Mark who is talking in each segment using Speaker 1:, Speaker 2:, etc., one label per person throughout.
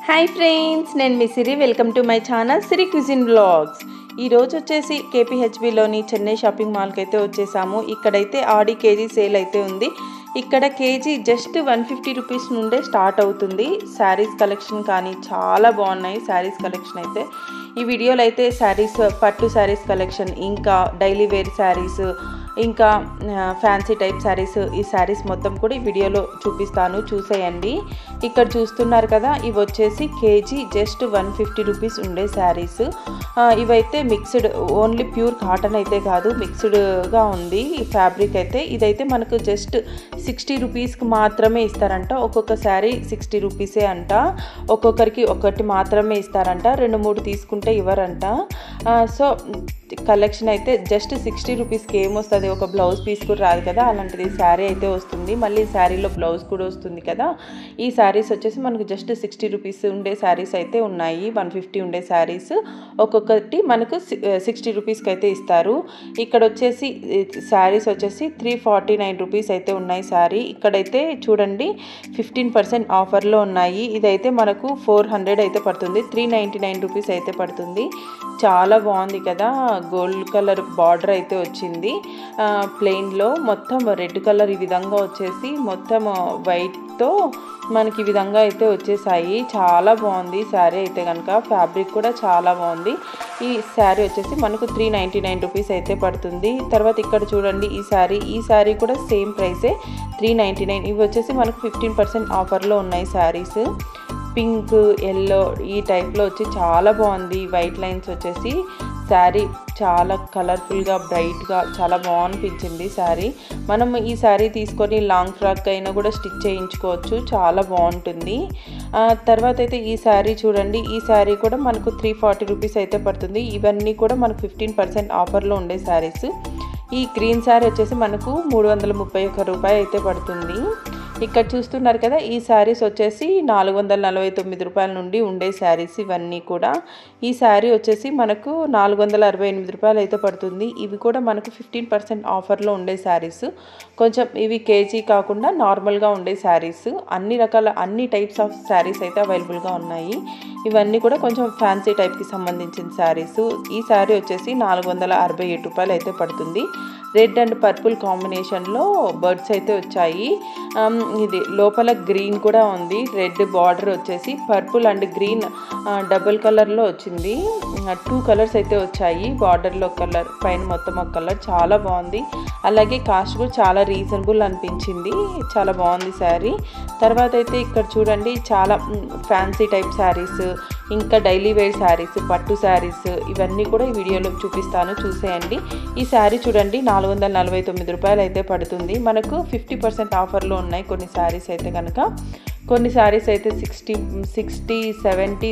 Speaker 1: Hi friends, నేను మీ Siri. Welcome to my channel Siri cuisine vlogs. ఈరోజు వచ్చేసి కేపీహెచ్బిలోని చెన్నై షాపింగ్ మాల్కి అయితే వచ్చేసాము. ఇక్కడైతే ఆడి కేజీ సేల్ అయితే ఉంది. ఇక్కడ కేజీ జస్ట్ 150 రూపీస్ నుండే స్టార్ట్ అవుతుంది. శారీస్ కలెక్షన్ కానీ చాలా బాగున్నాయి. శారీస్ కలెక్షన్ అయితే ఈ వీడియోలో అయితే శారీస్, పట్టు శారీస్ కలెక్షన్, ఇంకా డైలీ వేర్ శారీస్, ఇంకా ఫ్యాన్సీ టైప్ శారీస్, ఈ శారీస్ మొత్తం కూడా ఈ వీడియోలో చూపిస్తాను, చూసేయండి. ఇక్కడ చూస్తున్నారు కదా, ఇవి వచ్చేసి కేజీ జస్ట్ 150 రూపీస్ ఉండే శారీస్. ఇవైతే మిక్స్డ్, ఓన్లీ ప్యూర్ కాటన్ అయితే కాదు, మిక్స్డ్గా ఉంది ఈ ఫ్యాబ్రిక్ అయితే. ఇదైతే మనకు జస్ట్ 60 రూపీస్కి మాత్రమే ఇస్తారంట. ఒక్కొక్క శారీ 60 రూపీసే అంట. ఒక్కొక్కరికి ఒకటి మాత్రమే ఇస్తారంట, 2-3 తీసుకుంటే ఇవ్వరంట. సో కలెక్షన్ అయితే జస్ట్ 60 రూపీస్కి ఏమొస్తుంది, ఒక బ్లౌజ్ పీస్ కూడా రాదు కదా, అలాంటిది శారీ అయితే వస్తుంది. మళ్ళీ శారీలో బ్లౌజ్ కూడా వస్తుంది కదా. ఈ శారీస్ వచ్చేసి మనకు జస్ట్ 60 రూపీస్ ఉండే శారీస్ అయితే ఉన్నాయి. 150 ఉండే శారీస్ ఒక్కొక్కటి మనకు 60 రూపీస్కి అయితే ఇస్తారు. ఇక్కడ వచ్చేసి శారీస్ వచ్చేసి 349 రూపీస్ అయితే ఉన్నాయి శారీ. ఇక్కడైతే చూడండి 15% ఆఫర్లో ఉన్నాయి. ఇదైతే మనకు 400 అయితే పడుతుంది, 399 రూపీస్ అయితే పడుతుంది. చాలా బాగుంది కదా. గోల్డ్ కలర్ బార్డర్ అయితే వచ్చింది. ప్లెయిన్లో మొత్తం రెడ్ కలర్ ఈ విధంగా వచ్చేసి మొత్తం వైట్తో మనకి ఈ విధంగా అయితే వచ్చేసాయి. చాలా బాగుంది శారీ అయితే కనుక. ఫ్యాబ్రిక్ కూడా చాలా బాగుంది. ఈ శారీ వచ్చేసి మనకు 399 రూపీస్ అయితే పడుతుంది. తర్వాత ఇక్కడ చూడండి ఈ శారీ కూడా సేమ్ ప్రైసే, 399. ఇవి వచ్చేసి మనకు 15% ఆఫర్లో ఉన్నాయి శారీస్. పింక్, ఎల్లో ఈ టైప్లో వచ్చి చాలా బాగుంది. వైట్ లైన్స్ వచ్చేసి శారీ చాలా కలర్ఫుల్గా, బ్రైట్గా చాలా బాగునిపించింది శారీ. మనం ఈ శారీ తీసుకొని లాంగ్ ఫ్రాక్ అయినా కూడా స్టిచ్ చేయించుకోవచ్చు, చాలా బాగుంటుంది. తర్వాత అయితే ఈ శారీ చూడండి, ఈ శారీ కూడా మనకు 340 రూపీస్ అయితే పడుతుంది. ఇవన్నీ కూడా మనకు 15% ఆఫర్లో ఉండే శారీస్. ఈ గ్రీన్ శారీ వచ్చేసి మనకు 331 రూపాయలు అయితే పడుతుంది. ఇక్కడ చూస్తున్నారు కదా, ఈ శారీస్ వచ్చేసి 449 రూపాయల నుండి ఉండే శారీస్ ఇవన్నీ కూడా. ఈ శారీ వచ్చేసి మనకు 468 రూపాయలు అయితే పడుతుంది. ఇవి కూడా మనకు 15% ఆఫర్లో ఉండే శారీస్. కొంచెం ఇవి కేజీ కాకుండా నార్మల్గా ఉండే శారీస్. అన్ని టైప్స్ ఆఫ్ శారీస్ అయితే అవైలబుల్గా ఉన్నాయి. ఇవన్నీ కూడా కొంచెం ఫ్యాన్సీ టైప్కి సంబంధించిన శారీస్. ఈ శారీ వచ్చేసి 467 రూపాయలు అయితే పడుతుంది. రెడ్ అండ్ పర్పుల్ కాంబినేషన్లో బర్డ్స్ అయితే వచ్చాయి. ఇది లోపల గ్రీన్ కూడా ఉంది. రెడ్ బార్డర్ వచ్చేసి పర్పుల్ అండ్ గ్రీన్ డబుల్ కలర్లో వచ్చింది. 2 కలర్స్ అయితే వచ్చాయి. బార్డర్లో కలర్, పైన మొత్తం ఒక కలర్. చాలా బాగుంది. అలాగే కాస్ట్ కూడా చాలా రీజనబుల్ అనిపించింది. చాలా బాగుంది శారీ. తర్వాత అయితే ఇక్కడ చూడండి చాలా ఫ్యాన్సీ టైప్ శారీస్, ఇంకా డైలీ వేర్ శారీస్, పట్టు శారీస్, ఇవన్నీ కూడా ఈ వీడియోలో చూపిస్తాను, చూసేయండి. ఈ శారీ చూడండి 449 రూపాయలు అయితే పడుతుంది. మనకు 50% ఆఫర్లో ఉన్నాయి కొన్ని శారీస్ అయితే కనుక. కొన్ని శారీస్ అయితే 60, 70,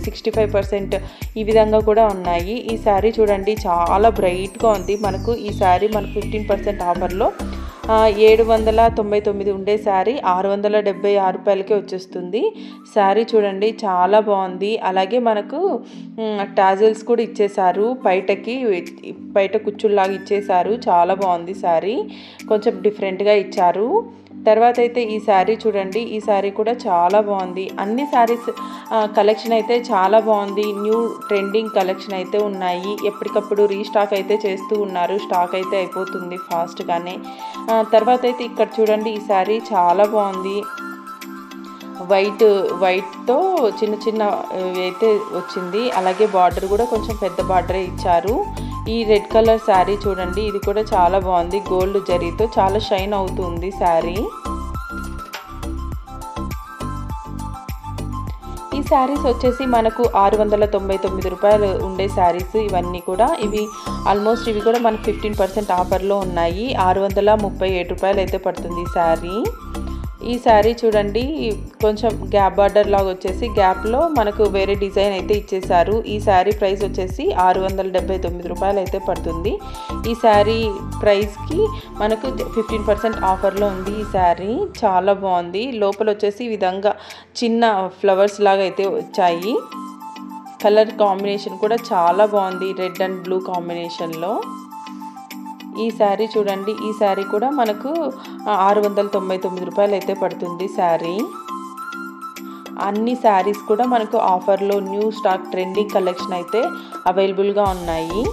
Speaker 1: 65% ఈ విధంగా కూడా ఉన్నాయి. ఈ శారీ చూడండి చాలా బ్రైట్గా ఉంది. మనకు ఈ శారీ మనకు 15% ఆఫర్లో 799 ఉండే శారీ 676 రూపాయలకే వచ్చేస్తుంది. శారీ చూడండి చాలా బాగుంది. అలాగే మనకు టాజిల్స్ కూడా ఇచ్చేసారు, బయట కుచ్చుల్లాగా ఇచ్చేసారు. చాలా బాగుంది శారీ, కొంచెం డిఫరెంట్గా ఇచ్చారు. తర్వాత అయితే ఈ శారీ చూడండి, ఈ శారీ కూడా చాలా బాగుంది. అన్ని శారీస్ కలెక్షన్ అయితే చాలా బాగుంది. న్యూ ట్రెండింగ్ కలెక్షన్ అయితే ఉన్నాయి. ఎప్పటికప్పుడు రీస్టాక్ అయితే చేస్తూ ఉన్నారు. స్టాక్ అయితే అయిపోతుంది ఫాస్ట్గానే. తర్వాత అయితే ఇక్కడ చూడండి ఈ శారీ చాలా బాగుంది. వైట్తో చిన్న అయితే వచ్చింది. అలాగే బార్డర్ కూడా కొంచెం పెద్ద బార్డరే ఇచ్చారు. ఈ రెడ్ కలర్ శారీ చూడండి, ఇది కూడా చాలా బాగుంది. గోల్డ్ జరీతో చాలా షైన్ అవుతుంది శారీ. ఈ శారీస్ వచ్చేసి మనకు 699 రూపాయలు ఉండే శారీస్ ఇవన్నీ కూడా. ఇవి ఆల్మోస్ట్ ఇవి కూడా మనకు 15% ఆఫర్లో ఉన్నాయి. 637 రూపాయలు అయితే పడుతుంది ఈ శారీ. ఈ శారీ చూడండి కొంచెం గ్యాప్ బార్డర్ లాగా వచ్చేసి గ్యాప్లో మనకు వేరే డిజైన్ అయితే ఇచ్చేసారు. ఈ శారీ ప్రైస్ వచ్చేసి 679 రూపాయలు అయితే పడుతుంది. ఈ శారీ ప్రైస్కి మనకు 15% ఆఫర్లో ఉంది. ఈ శారీ చాలా బాగుంది. లోపల వచ్చేసి ఈ విధంగా చిన్న ఫ్లవర్స్ లాగా అయితే వచ్చాయి. కలర్ కాంబినేషన్ కూడా చాలా బాగుంది, రెడ్ అండ్ బ్లూ కాంబినేషన్లో. ఈ శారీ చూడండి, ఈ శారీ కూడా మనకు 699 రూపాయలు అయితే పడుతుంది శారీ. అన్ని శారీస్ కూడా మనకు ఆఫర్లో న్యూ స్టాక్ ట్రెండింగ్ కలెక్షన్ అయితే అవైలబుల్గా ఉన్నాయి.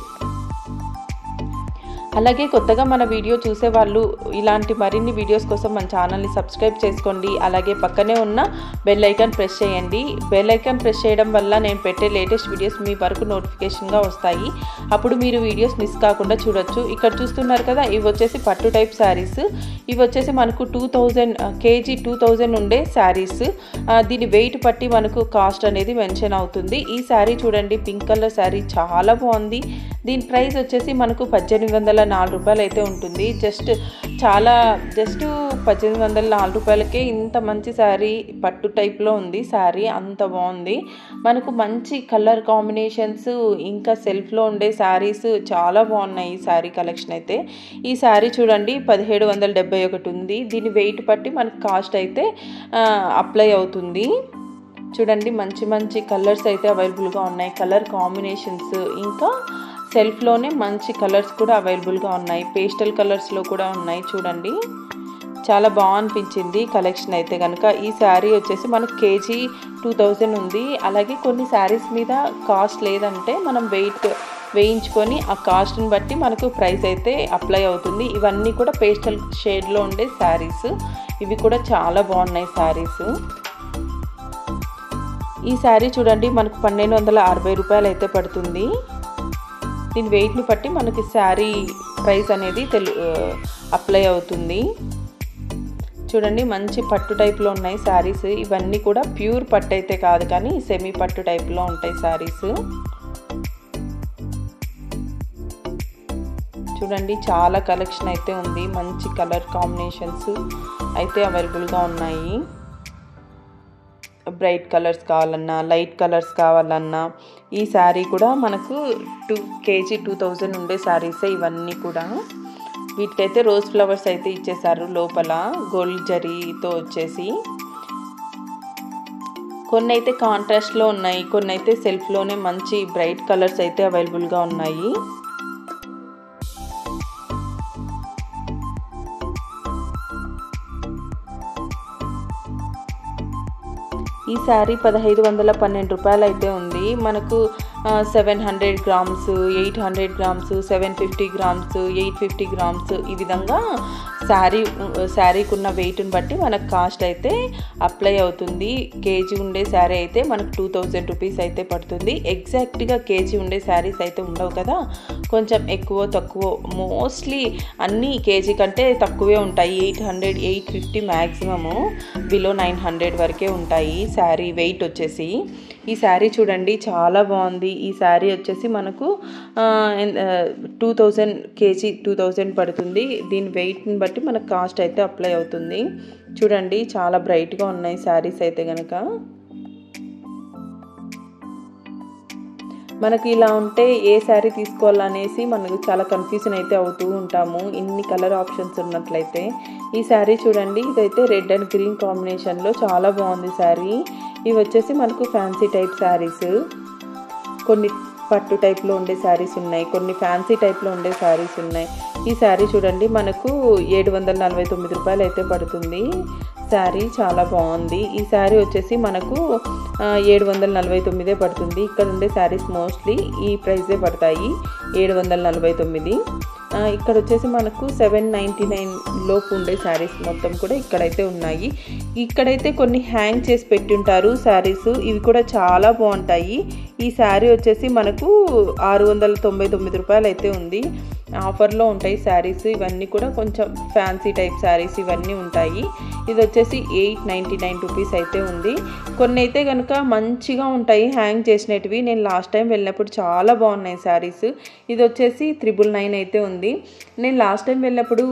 Speaker 1: అలాగే కొత్తగా మన వీడియో చూసే వాళ్ళు ఇలాంటి మరిన్ని వీడియోస్ కోసం మన ఛానల్ని సబ్స్క్రైబ్ చేసుకోండి. అలాగే పక్కనే ఉన్న బెల్ ఐకాన్ ప్రెస్ చేయండి. బెల్ ఐకాన్ ప్రెస్ చేయడం వల్ల నేను పెట్టే లేటెస్ట్ వీడియోస్ మీ వరకు నోటిఫికేషన్గా వస్తాయి. అప్పుడు మీరు వీడియోస్ మిస్ కాకుండా చూడొచ్చు. ఇక్కడ చూస్తున్నారు కదా, ఇవి వచ్చేసి పట్టు టైప్ శారీస్. ఇవి వచ్చేసి మనకు 2000 కేజీ 2000 ఉండే శారీస్. దీని వెయిట్ పట్టి మనకు కాస్ట్ అనేది మెన్షన్ అవుతుంది. ఈ శారీ చూడండి, పింక్ కలర్ శారీ చాలా బాగుంది. దీని ప్రైస్ వచ్చేసి మనకు 1804 రూపాయలు అయితే ఉంటుంది. జస్ట్ 1804 రూపాయలకే ఇంత మంచి శారీ పట్టు టైప్లో ఉంది. శారీ అంత బాగుంది. మనకు మంచి కలర్ కాంబినేషన్స్ ఇంకా సెల్ఫ్లో ఉండే శారీస్ చాలా బాగున్నాయి. ఈ శారీ కలెక్షన్ అయితే ఈ శారీ చూడండి 1771 ఉంది. దీని వెయిట్ పట్టి మనకు కాస్ట్ అయితే అప్లై అవుతుంది. చూడండి మంచి మంచి కలర్స్ అయితే అవైలబుల్గా ఉన్నాయి. కలర్ కాంబినేషన్స్ ఇంకా సెల్ఫ్లోనే మంచి కలర్స్ కూడా అవైలబుల్గా ఉన్నాయి. పేస్టల్ కలర్స్లో కూడా ఉన్నాయి. చూడండి చాలా బాగా అనిపించింది కలెక్షన్ అయితే కనుక. ఈ శారీ వచ్చేసి మనకు కేజీ 2000 ఉంది. అలాగే కొన్ని శారీస్ మీద కాస్ట్ లేదంటే మనం వేయించుకొని ఆ కాస్ట్ని బట్టి మనకు ప్రైస్ అయితే అప్లై అవుతుంది. ఇవన్నీ కూడా పేస్టల్ షేడ్లో ఉండే శారీస్. ఇవి కూడా చాలా బాగున్నాయి శారీస్. ఈ శారీ చూడండి మనకు 1260 రూపాయలు అయితే పడుతుంది. దీని వెయిట్ని బట్టి మనకి శారీ ప్రైస్ అనేది అప్లై అవుతుంది. చూడండి మంచి పట్టు టైప్లో ఉన్నాయి శారీస్. ఇవన్నీ కూడా ప్యూర్ పట్టు అయితే కాదు, కానీ సెమీ పట్టు టైప్లో ఉంటాయి శారీస్. చూడండి చాలా కలెక్షన్ అయితే ఉంది. మంచి కలర్ కాంబినేషన్స్ అయితే అవైలబుల్గా ఉన్నాయి. బ్రైట్ కలర్స్ కావాలన్నా, లైట్ కలర్స్ కావాలన్నా ఈ శారీ కూడా మనకు కేజీ 2000 ఉండే శారీసే ఇవన్నీ కూడా. వీటికైతే రోజ్ ఫ్లవర్స్ అయితే ఇచ్చేసారు లోపల గోల్డ్ జరీతో వచ్చేసి. కొన్ని అయితే కాంట్రాస్ట్లో ఉన్నాయి, కొన్ని అయితే సెల్ఫ్లోనే మంచి బ్రైట్ కలర్స్ అయితే అవైలబుల్గా ఉన్నాయి. ఈ శారీ 1512 రూపాయలు అయితే ఉంది. మనకు 700 గ్రామ్స్, 800 గ్రామ్స్, 750 గ్రామ్స్, 850 గ్రామ్స్ ఈ విధంగా శారీకి ఉన్న వెయిట్ని బట్టి మనకు కాస్ట్ అయితే అప్లై అవుతుంది. కేజీ ఉండే శారీ అయితే మనకు 2000 రూపీస్ అయితే పడుతుంది. ఎగ్జాక్ట్గా కేజీ ఉండే శారీస్ అయితే ఉండవు కదా, కొంచెం ఎక్కువ తక్కువ, మోస్ట్లీ అన్నీ కేజీ కంటే తక్కువే ఉంటాయి. 800, 850 మ్యాక్సిమము, బిలో 900 వరకే ఉంటాయి శారీ వెయిట్ వచ్చేసి. ఈ శారీ చూడండి చాలా బాగుంది. ఈ శారీ వచ్చేసి మనకు 2000 కేజీ 2000 పడుతుంది. దీని వెయిట్ని బట్టి మనకు కాస్ట్ అయితే అప్లై అవుతుంది. చూడండి చాలా బ్రైట్గా ఉన్నాయి శారీస్ అయితే కనుక. మనకి ఇలా ఉంటే ఏ శారీ తీసుకోవాలనేసి మనకు చాలా కన్ఫ్యూజన్ అయితే అవుతూ ఉంటాము, ఇన్ని కలర్ ఆప్షన్స్ ఉన్నట్లయితే. ఈ శారీ చూడండి, ఇదైతే రెడ్ అండ్ గ్రీన్ కాంబినేషన్లో చాలా బాగుంది శారీ. ఇవి వచ్చేసి మనకు ఫ్యాన్సీ టైప్ శారీస్. కొన్ని పట్టు టైప్లో ఉండే శారీస్ ఉన్నాయి, కొన్ని ఫ్యాన్సీ టైప్లో ఉండే శారీస్ ఉన్నాయి. ఈ శారీ చూడండి మనకు 749 రూపాయలు అయితే పడుతుంది. శారీ చాలా బాగుంది. ఈ శారీ వచ్చేసి మనకు 749 పడుతుంది. ఇక్కడ ఉండే శారీస్ మోస్ట్లీ ఈ ప్రైజే పడతాయి, 749. ఇక్కడ వచ్చేసి మనకు 799 లోపు ఉండే శారీస్ మొత్తం కూడా ఇక్కడైతే ఉన్నాయి. ఇక్కడైతే కొన్ని హ్యాంగ్ చేసి పెట్టుంటారు శారీస్, ఇవి కూడా చాలా బాగుంటాయి. ఈ శారీ వచ్చేసి మనకు 699 రూపాయలు అయితే ఉంది. ఆఫర్లో ఉంటాయి శారీస్. ఇవన్నీ కూడా కొంచెం ఫ్యాన్సీ టైప్ శారీస్ ఇవన్నీ ఉంటాయి. ఇది వచ్చేసి 899 రూపీస్ అయితే ఉంది. కొన్ని అయితే కనుక మంచిగా ఉంటాయి హ్యాంగ్ చేసినవి. నేను లాస్ట్ టైం వెళ్ళినప్పుడు చాలా బాగున్నాయి శారీస్. ఇది వచ్చేసి 999 అయితే ఉంది. నేను లాస్ట్ టైం వెళ్ళినప్పుడు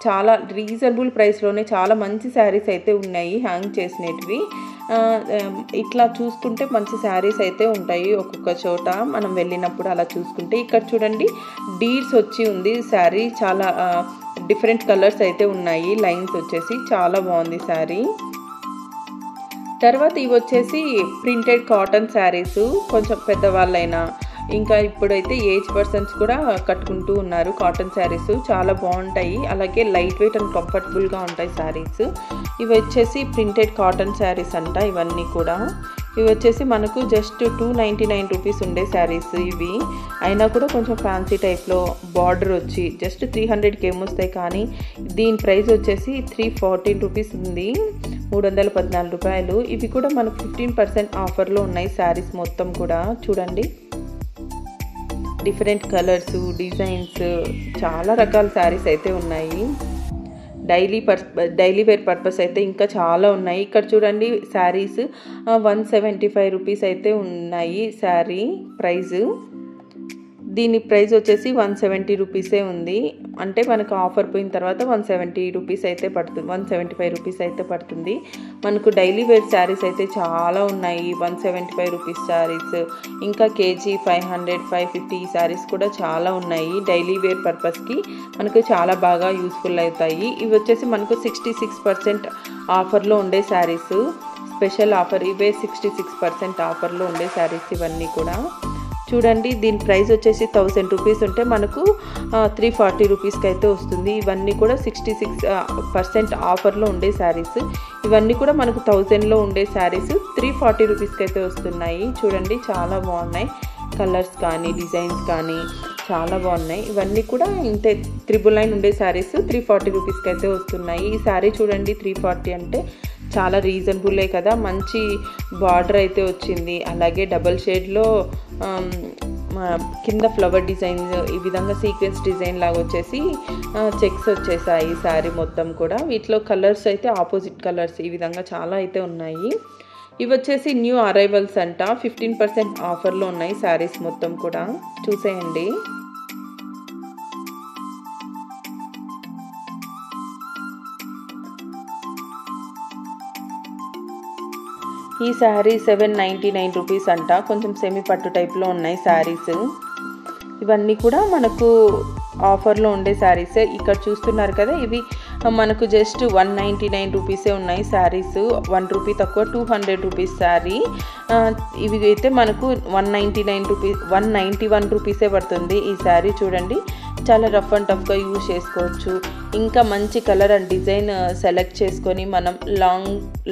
Speaker 1: చాలా రీజనబుల్ ప్రైస్లోనే చాలా మంచి శారీస్ అయితే ఉన్నాయి హ్యాంగ్ చేసినవి. ఇట్లా చూసుకుంటే మంచి శారీస్ అయితే ఉంటాయి ఒక్కొక్క చోట మనం వెళ్ళినప్పుడు అలా చూసుకుంటే. ఇక్కడ చూడండి డీడ్స్ వచ్చి ఉంది శారీ, చాలా డిఫరెంట్ కలర్స్ అయితే ఉన్నాయి, లైన్స్ వచ్చేసి చాలా బాగుంది శారీ. తర్వాత ఇవి వచ్చేసి ప్రింటెడ్ కాటన్ శారీస్, కొంచెం పెద్దవాళ్ళైనా ఇంకా ఇప్పుడైతే ఏజ్ పర్సన్స్ కూడా కట్టుకుంటూ ఉన్నారు కాటన్ శారీస్, చాలా బాగుంటాయి. అలాగే లైట్ వెయిట్ అండ్ కంఫర్టబుల్గా ఉంటాయి శారీస్. ఇవి వచ్చేసి ప్రింటెడ్ కాటన్ శారీస్ అంట ఇవన్నీ కూడా. ఇవి వచ్చేసి మనకు జస్ట్ 299 రూపీస్ ఉండే శారీస్ ఇవి. అయినా కూడా కొంచెం ఫ్యాన్సీ టైప్లో బార్డర్ వచ్చి జస్ట్ 300కి ఏమొస్తాయి, కానీ దీని ప్రైస్ వచ్చేసి 314 రూపీస్ ఉంది, 314 రూపాయలు. ఇవి కూడా మనకు 15% ఆఫర్లో ఉన్నాయి శారీస్ మొత్తం కూడా. చూడండి డిఫరెంట్ కలర్స్, డిజైన్స్, చాలా రకాల శారీస్ అయితే ఉన్నాయి. డైలీ వేర్ పర్పస్ అయితే ఇంకా చాలా ఉన్నాయి. ఇక్కడ చూడండి శారీస్ 175 రూపీస్ అయితే ఉన్నాయి శారీ ప్రైస్. దీని ప్రైస్ వచ్చేసి 170 రూపీసే ఉంది. అంటే మనకు ఆఫర్ పోయిన తర్వాత 170 రూపీస్ అయితే పడుతుంది, 175 రూపీస్ అయితే పడుతుంది. మనకు డైలీ వేర్ శారీస్ అయితే చాలా ఉన్నాయి. 175 రూపీస్ శారీస్, ఇంకా కేజీ 500, 550 ఈ శారీస్ కూడా చాలా ఉన్నాయి. డైలీ వేర్ పర్పస్కి మనకు చాలా బాగా యూస్ఫుల్ అవుతాయి. ఇవి వచ్చేసి మనకు 66% ఆఫర్లో ఉండే శారీస్, స్పెషల్ ఆఫర్ ఇవే. 66% ఆఫర్లో ఉండే శారీస్ ఇవన్నీ కూడా. చూడండి దీని ప్రైస్ వచ్చేసి 1000 రూపీస్ ఉంటే మనకు 340 రూపీస్కి అయితే వస్తుంది. ఇవన్నీ కూడా 66% ఆఫర్లో ఉండే శారీస్. ఇవన్నీ కూడా మనకు 1000లో ఉండే శారీస్ 340 రూపీస్కి అయితే వస్తున్నాయి. చూడండి చాలా బాగున్నాయి, కలర్స్ కానీ డిజైన్స్ కానీ చాలా బాగున్నాయి. ఇవన్నీ కూడా ఇంతే 999 ఉండే శారీస్ 340 రూపీస్కి అయితే వస్తున్నాయి. ఈ శారీ చూడండి 340 అంటే చాలా రీజనబుల్లే కదా. మంచి బార్డర్ అయితే వచ్చింది, అలాగే డబల్ షేడ్లో కింద ఫ్లవర్ డిజైన్, ఈ విధంగా సీక్వెన్స్ డిజైన్ లాగా వచ్చేసి చెక్స్ వచ్చేసాయి శారీ మొత్తం కూడా. వీటిలో కలర్స్ అయితే ఆపోజిట్ కలర్స్ ఈ విధంగా చాలా అయితే ఉన్నాయి. ఇవి వచ్చేసి న్యూ అరైవల్స్ అంట, 15% ఆఫర్లో ఉన్నాయి శారీస్ మొత్తం కూడా. చూసేయండి. ఈ శారీ 799 రూపీస్ అంట, కొంచెం సెమీ పట్టు టైప్లో ఉన్నాయి శారీస్. ఇవన్నీ కూడా మనకు ఆఫర్లో ఉండే శారీసే. ఇక్కడ చూస్తున్నారు కదా, ఇవి మనకు జస్ట్ 199 రూపీసే ఉన్నాయి శారీస్. 1 రూపీ తక్కువ, 200 రూపీస్ శారీ. ఇవి అయితే మనకు 191 రూపీసే పడుతుంది ఈ శారీ. చూడండి చాలా రఫ్ అండ్ టఫ్గా యూజ్ చేసుకోవచ్చు. ఇంకా మంచి కలర్ అండ్ డిజైన్ సెలెక్ట్ చేసుకొని మనం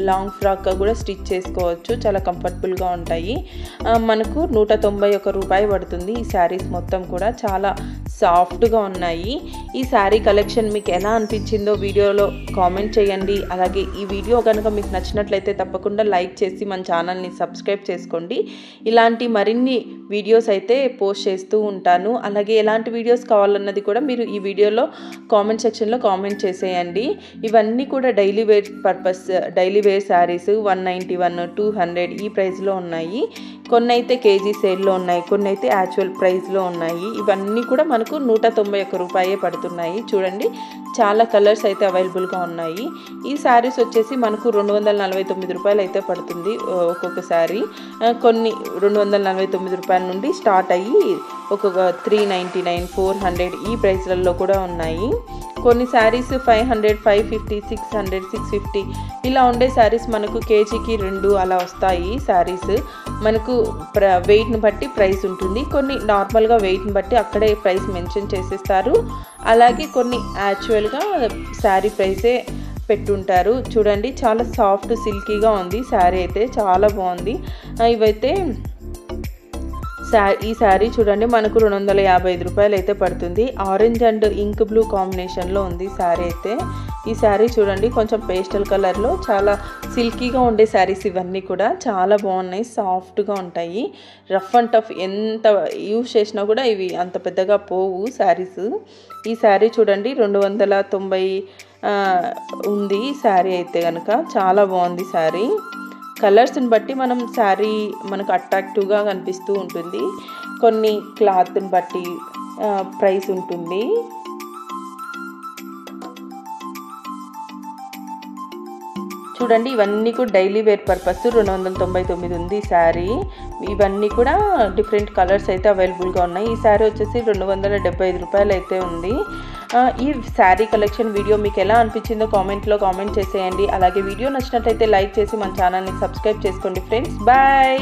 Speaker 1: లాంగ్ ఫ్రాక్గా కూడా స్టిచ్ చేసుకోవచ్చు, చాలా కంఫర్టబుల్గా ఉంటాయి. మనకు 191 రూపాయి పడుతుంది ఈ శారీస్ మొత్తం కూడా. చాలా సాఫ్ట్గా ఉన్నాయి. ఈ శారీ కలెక్షన్ మీకు ఎలా అనిపించిందో వీడియోలో కామెంట్ చేయండి. అలాగే ఈ వీడియో కనుక మీకు నచ్చినట్లయితే తప్పకుండా లైక్ చేసి మన ఛానల్ని సబ్స్క్రైబ్ చేసుకోండి. ఇలాంటి మరిన్ని వీడియోస్ అయితే పోస్ట్ చేస్తూ ఉంటాను. అలాగే ఎలాంటి వీడియోస్ కావాలన్నది కూడా మీరు ఈ వీడియోలో కామెంట్ సెక్షన్లో కామెంట్ చేసేయండి. ఇవన్నీ కూడా daily wear purpose, daily wear saris 191, 200 ఈ ప్రైస్లో ఉన్నాయి. కొన్ని అయితే కేజీ సేల్లో ఉన్నాయి, కొన్ని అయితే యాక్చువల్ ప్రైస్లో ఉన్నాయి. ఇవన్నీ కూడా మనకు 191 రూపాయే పడుతున్నాయి. చూడండి చాలా కలర్స్ అయితే అవైలబుల్గా ఉన్నాయి. ఈ శారీస్ వచ్చేసి మనకు 249 రూపాయలు అయితే పడుతుంది ఒక్కొక్క శారీ. కొన్ని 249 రూపాయల నుండి స్టార్ట్ అయ్యి ఒక్కొక్క 399, 400 ఈ ప్రైస్లలో కూడా ఉన్నాయి. కొన్ని శారీస్ 500, 550, 600, 650 ఇలా ఉండే శారీస్ మనకు కేజీకి 2 అలా వస్తాయి శారీస్. మనకు వెయిట్ని బట్టి ప్రైస్ ఉంటుంది. కొన్ని నార్మల్గా వెయిట్ని బట్టి అక్కడే ప్రైస్ మెన్షన్ చేసేస్తారు. అలాగే కొన్ని యాక్చువల్గా శారీ ప్రైసే పెట్టుంటారు. చూడండి చాలా సాఫ్ట్ సిల్కీగా ఉంది శారీ అయితే, చాలా బాగుంది. ఇవైతే ఈ శారీ చూడండి మనకు 255 రూపాయలు అయితే పడుతుంది. ఆరెంజ్ అండ్ ఇంక్ బ్లూ కాంబినేషన్లో ఉంది శారీ అయితే. ఈ శారీ చూడండి కొంచెం పేస్టల్ కలర్లో చాలా సిల్కీగా ఉండే శారీస్ ఇవన్నీ కూడా చాలా బాగున్నాయి, సాఫ్ట్గా ఉంటాయి. రఫ్ అండ్ టఫ్ ఎంత యూజ్ చేసినా కూడా ఇవి అంత పెద్దగా పోవు శారీస్. ఈ శారీ చూడండి 290 ఉంది శారీ అయితే కనుక, చాలా బాగుంది శారీ. కలర్స్ని బట్టి మనం శారీ మనకు అట్రాక్టివ్గా కనిపిస్తూ ఉంటుంది. కొన్ని క్లాత్ని బట్టి ప్రైస్ ఉంటుంది. చూడండి ఇవన్నీ కూడా డైలీ వేర్ పర్పస్ 299 ఉంది శారీ. ఇవన్నీ కూడా డిఫరెంట్ కలర్స్ అయితే అవైలబుల్గా ఉన్నాయి. ఈ శారీ వచ్చేసి 275 రూపాయలు అయితే ఉంది. ఈ శారీ కలెక్షన్ వీడియో మీకు ఎలా అనిపించిందో కామెంట్లో కామెంట్ చేసేయండి. అలాగే వీడియో నచ్చినట్లయితే లైక్ చేసి మన ఛానల్ని సబ్స్క్రైబ్ చేసుకోండి ఫ్రెండ్స్. బాయ్.